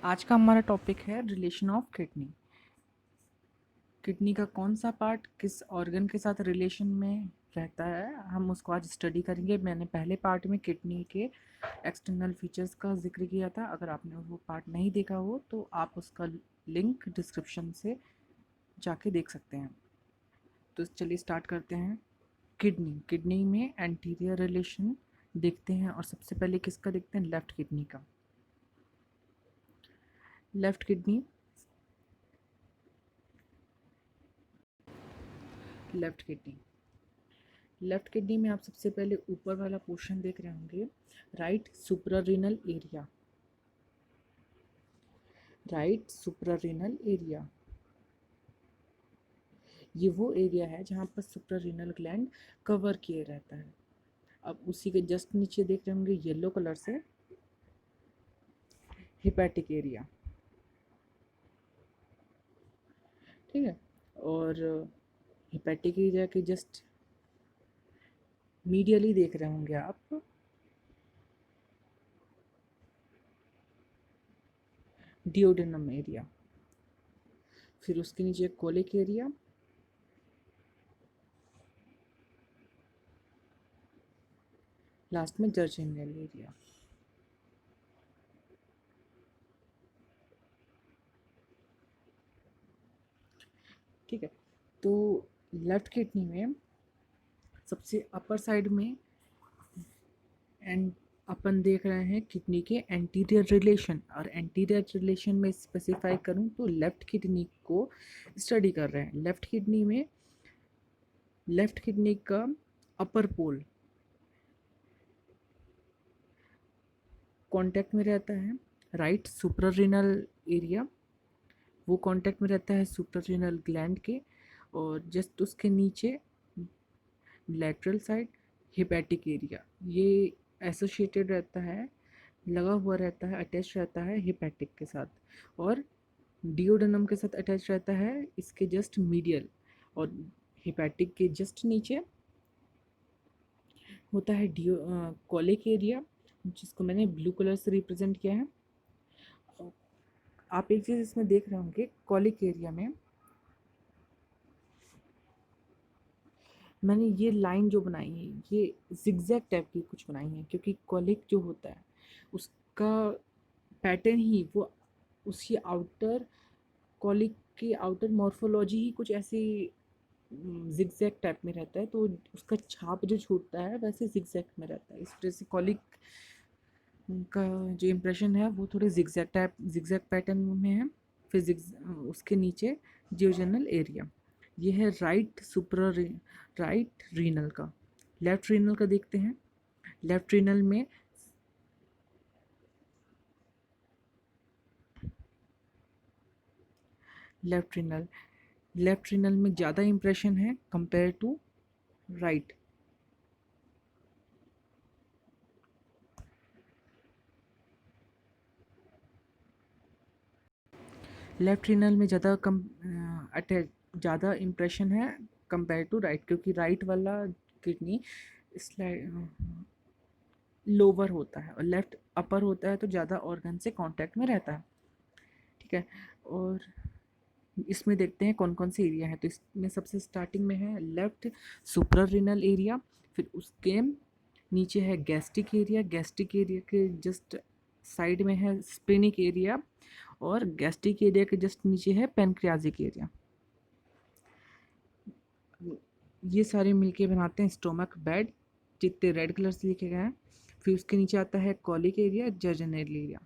आज का हमारा टॉपिक है रिलेशन ऑफ किडनी। किडनी का कौन सा पार्ट किस ऑर्गन के साथ रिलेशन में रहता है, हम उसको आज स्टडी करेंगे। मैंने पहले पार्ट में किडनी के एक्सटर्नल फीचर्स का जिक्र किया था। अगर आपने वो पार्ट नहीं देखा हो तो आप उसका लिंक डिस्क्रिप्शन से जाके देख सकते हैं। तो चलिए स्टार्ट करते हैं। किडनी में एंटीरियर रिलेशन देखते हैं, और सबसे पहले किसका देखते हैं? लेफ्ट किडनी का। Left kidney left kidney left kidney में आप सबसे पहले ऊपर वाला पोर्शन देख रहे होंगे, right suprarenal area. Right suprarenal area, ये वो एरिया है जहाँ पर सुप्रारीनल ग्लैंड कवर किए रहता है। अब उसी के जस्ट नीचे देख रहे होंगे येलो कलर से, हिपैटिक एरिया। ठीक है, और हिपैटिक एरिया के जस्ट मीडियली देख रहे होंगे आप डिओडेनम एरिया। फिर उसके नीचे कोलिक एरिया, लास्ट में जर्जिनल एरिया। ठीक है, तो लेफ्ट किडनी में सबसे अपर साइड में एंड अपन देख रहे हैं किडनी के एंटीरियर रिलेशन, और एंटीरियर रिलेशन में स्पेसिफाई करूं तो लेफ्ट किडनी को स्टडी कर रहे हैं। लेफ्ट किडनी का अपर पोल कांटेक्ट में रहता है राइट सुप्रारीनल एरिया, वो कांटेक्ट में रहता है सुप्रारीनल ग्लैंड के, और जस्ट उसके नीचे लेटरल साइड हिपैटिक एरिया, ये एसोसिएटेड रहता है, लगा हुआ रहता है, अटैच रहता है हिपैटिक के साथ, और डिओडेनम के साथ अटैच रहता है इसके जस्ट मीडियल। और हिपैटिक के जस्ट नीचे होता है कॉलिक एरिया, जिसको मैंने ब्लू कलर से रिप्रेजेंट किया है। आप एक चीज़ इसमें देख रहे होंगे, कॉलिक एरिया में मैंने ये लाइन जो बनाई है ये जिगजैग टाइप की कुछ बनाई है, क्योंकि कॉलिक जो होता है उसका पैटर्न ही वो उसकी आउटर कॉलिक की आउटर मॉर्फोलॉजी ही कुछ ऐसी जिगजैग टाइप में रहता है, तो उसका छाप जो छूटता है वैसे जिगजैग में रहता है। इस वजह से कॉलिक का जो इम्प्रेशन है वो थोड़े जिगजैग पैटर्न में है। फिर उसके नीचे जियोजेनल एरिया, ये है राइट रीनल का। लेफ्ट रीनल का देखते हैं। लेफ्ट रीनल में लेफ्ट रीनल लेफ्ट रीनल में ज़्यादा इम्प्रेशन है compare to right. Left renal में ज़्यादा कम अटैच ज़्यादा इम्प्रेशन है कंपेयर टू राइट, क्योंकि राइट वाला किडनी स्लाइड लोअर होता है और लेफ्ट अपर होता है, तो ज़्यादा ऑर्गन से कांटेक्ट में रहता है। ठीक है, और इसमें देखते हैं कौन कौन से एरिया है। तो इसमें सबसे स्टार्टिंग में है लेफ्ट सुप्रारीनल एरिया, फिर उसके नीचे है गैस्ट्रिक एरिया, गैस्ट्रिक एरिया के जस्ट साइड में है स्प्लेनिक एरिया, और गैस्ट्रिक एरिया के जस्ट नीचे है पेनक्रियाजिक एरिया। ये सारे मिलके बनाते हैं स्टोमक बेड, जितने रेड कलर से लिखे गए हैं। फिर उसके नीचे आता है कॉलिक एरिया, जर्जनल एरिया।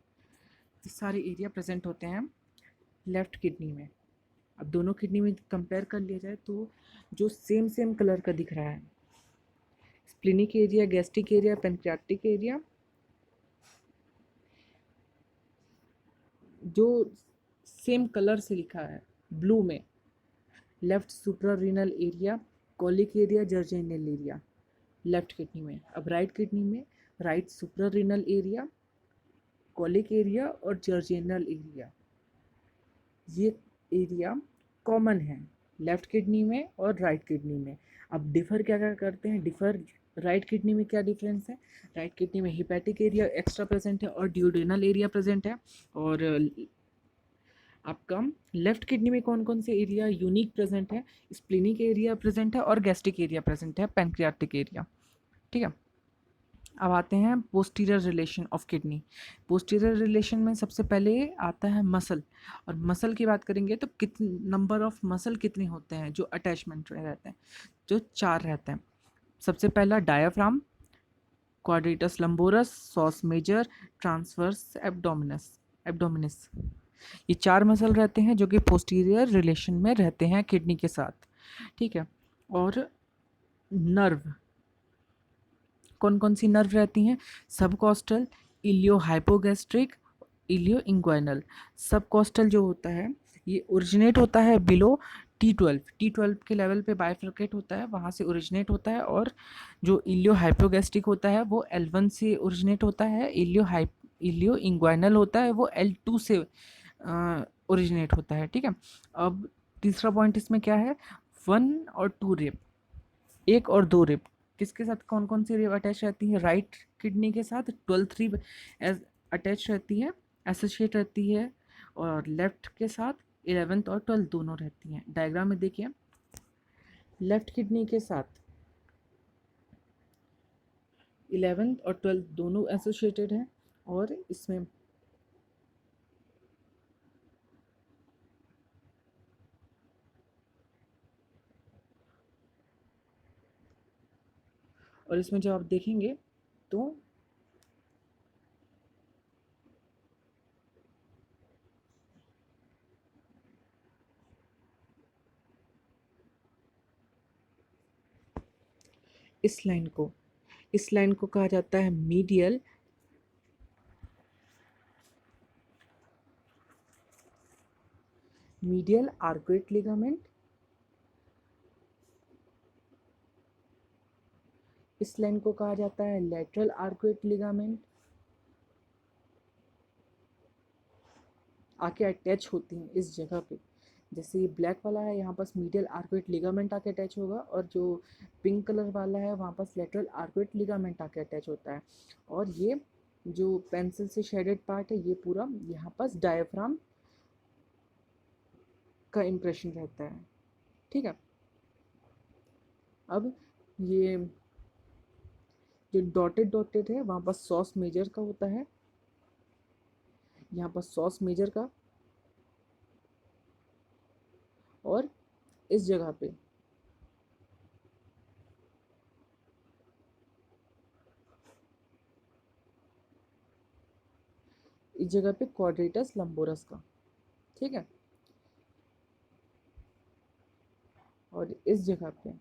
ये सारे एरिया प्रेजेंट होते हैं लेफ्ट किडनी में। अब दोनों किडनी में कंपेयर कर लिया जाए तो जो सेम सेम कलर का दिख रहा है, splenic area, gastric area, pancreatic area, जो सेम कलर से लिखा है ब्लू में, left suprarenal area, colic area, jejunal area left kidney में। अब राइट किडनी में right suprarenal area, colic area और जर्जिनल एरिया, ये एरिया कॉमन है लेफ्ट किडनी में और राइट किडनी में। अब डिफ़र क्या क्या करते हैं? डिफ़र राइट किडनी में क्या डिफरेंस है? राइट किडनी में हिपैटिक एरिया एक्स्ट्रा प्रेजेंट है और ड्यूडेनल एरिया प्रेजेंट है। और आपका लेफ्ट किडनी में कौन कौन से एरिया यूनिक प्रेजेंट है? स्प्लिनिक एरिया प्रेजेंट है और गैस्ट्रिक एरिया प्रेजेंट है, पैनक्रियाटिक एरिया। ठीक है, अब आते हैं posterior relation of kidney. Posterior relation में सबसे पहले आता है मसल, और मसल की बात करेंगे तो कितने नंबर ऑफ मसल कितने होते हैं जो अटैचमेंट में रहते हैं? जो 4 रहते हैं। सबसे पहला diaphragm, quadratus lumborum, psoas major, transversus abdominis. ये 4 मसल रहते हैं जो कि पोस्टीरियर रिलेशन में रहते हैं किडनी के साथ। ठीक है, और नर्व, कौन कौन सी नर्व रहती हैं? सबकॉस्टल, इलियो हाइपोगैस्ट्रिक, इलियो इंग्वाइनल। सबकॉस्टल जो होता है ये ओरिजिनेट होता है बिलो T12 के लेवल पे बाइफरकेट होता है, वहाँ से ओरिजिनेट होता है। और जो इलियो हाइपोगैस्ट्रिक होता है वो L1 से ओरिजिनेट होता है। इलियो इंग्वाइनल होता है वो L2 से ओरिजिनेट होता है। ठीक है, अब तीसरा पॉइंट इसमें क्या है? 1 और 2 रिब, 1 और 2 रिब किसके साथ, कौन कौन सी रिब अटैच रहती है? राइट किडनी के साथ 12th रिब अटैच रहती है, एसोसिएट रहती है। और लेफ्ट के साथ 11th और 12th दोनों रहती हैं। डायग्राम में देखिए, लेफ्ट किडनी के साथ 11th और 12th दोनों एसोसिएटेड हैं। और इसमें जब आप देखेंगे तो इस लाइन को कहा जाता है मीडियल आर्कुएट लिगामेंट। इस लाइन को कहा जाता है लेटरल आर्कुएट लिगामेंट। आके अटैच होती हैं इस जगह पे। जैसे ये ब्लैक वाला है, यहाँ पास मीडियल आर्कुएट लिगामेंट आके अटैच होगा, और जो पिंक कलर वाला है वहाँ पास लेटरल आर्कुएट लिगामेंट आके अटैच होता है। और ये जो पेंसिल से शेडेड पार्ट है ये पूरा यहाँ पास डायफ्राम का इम्प्रेशन रहता है। ठीक है, अब ये जो डॉटेड है वहाँ पास सॉस मेजर का होता है, यहाँ पास सॉस मेजर का। और इस जगह पे क्वाड्रेटस लंबोरस का। ठीक है, और इस जगह पे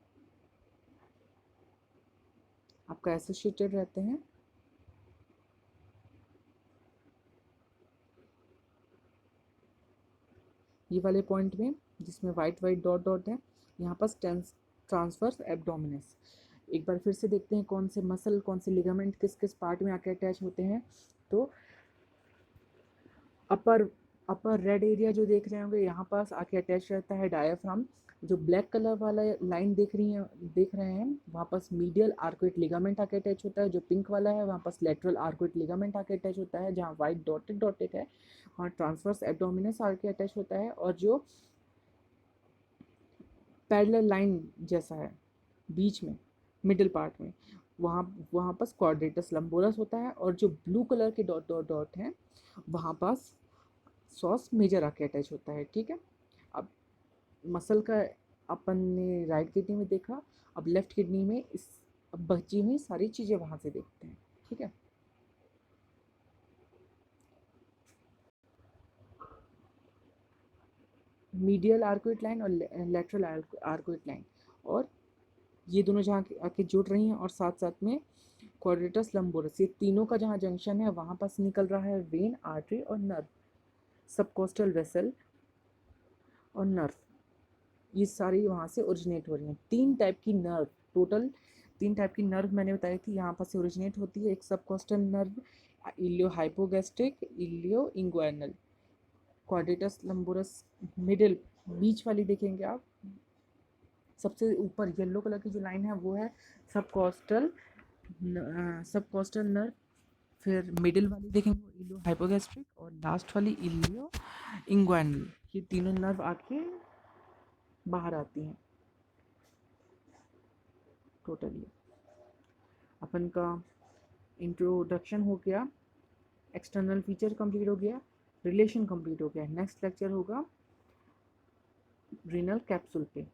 आपका एसोसिएटेड रहते हैं ये वाले पॉइंट में, जिसमें वाइट वाइट डॉट डॉट है, यहाँ पास ट्रांसवर्स एब्डोमिनस। एक बार फिर से देखते हैं कौन से मसल, कौन से लिगामेंट किस किस पार्ट में आके अटैच होते हैं। तो अपर अपर रेड एरिया जो देख रहे होंगे यहाँ पास आके अटैच रहता है डायाफ्राम। जो ब्लैक कलर वाला लाइन देख रहे हैं वहाँ पास मीडियल आर्कुएट लिगामेंट आके अटैच होता है। जो पिंक वाला है वहाँ पास लेटरल आर्कुएट लिगामेंट आके अटैच होता है। जहाँ वाइट डॉटेड डॉटेड है वहाँ ट्रांसवर्स एब्डोमिनस आके अटैच होता है। और जो पैरेलल लाइन जैसा है बीच में मिडिल पार्ट में, वहाँ वहाँ पास क्वाड्रेटस लंबोरस होता है। और जो ब्लू कलर के डॉट डॉट डॉट हैं वहाँ पास सॉस मेजर आके अटैच होता है। ठीक है, अब मसल का अपन ने राइट किडनी में देखा, अब लेफ्ट किडनी में इस अब बची हुई सारी चीज़ें वहाँ से देखते हैं। ठीक है, मीडियल आर्कुएट लाइन और लेटरल आर्कुएट लाइन, और ये दोनों जहाँ आके जुड़ रही हैं। और साथ साथ में क्वाड्रेटस लंबोरस, ये तीनों का जहाँ जंक्शन है वहाँ पास निकल रहा है वेन, आर्टरी और नर्व, सबकोस्टल वेसल और नर्व। ये सारी वहाँ से ओरिजिनेट हो रही हैं। 3 टाइप की नर्व, टोटल 3 टाइप की नर्व मैंने बताई थी यहाँ पर से ओरिजिनेट होती है। एक subcostal nerve, iliohypogastric, ilioinguinal, quadratus lumborum middle बीच वाली देखेंगे आप, सबसे ऊपर येलो कलर की जो लाइन है वो है सब कॉस्टल नर्व, फिर मिडिल वाली देखेंगे इलियो हाइपोगैस्ट्रिक, और लास्ट वाली इलियो इंग्वाइनल। ये तीनों नर्व आके बाहर आती हैं टोटली। अपन का इंट्रोडक्शन हो गया, एक्सटर्नल फीचर कंप्लीट हो गया, रिलेशन कंप्लीट हो गया। नेक्स्ट लेक्चर होगा रीनल कैप्सूल पे।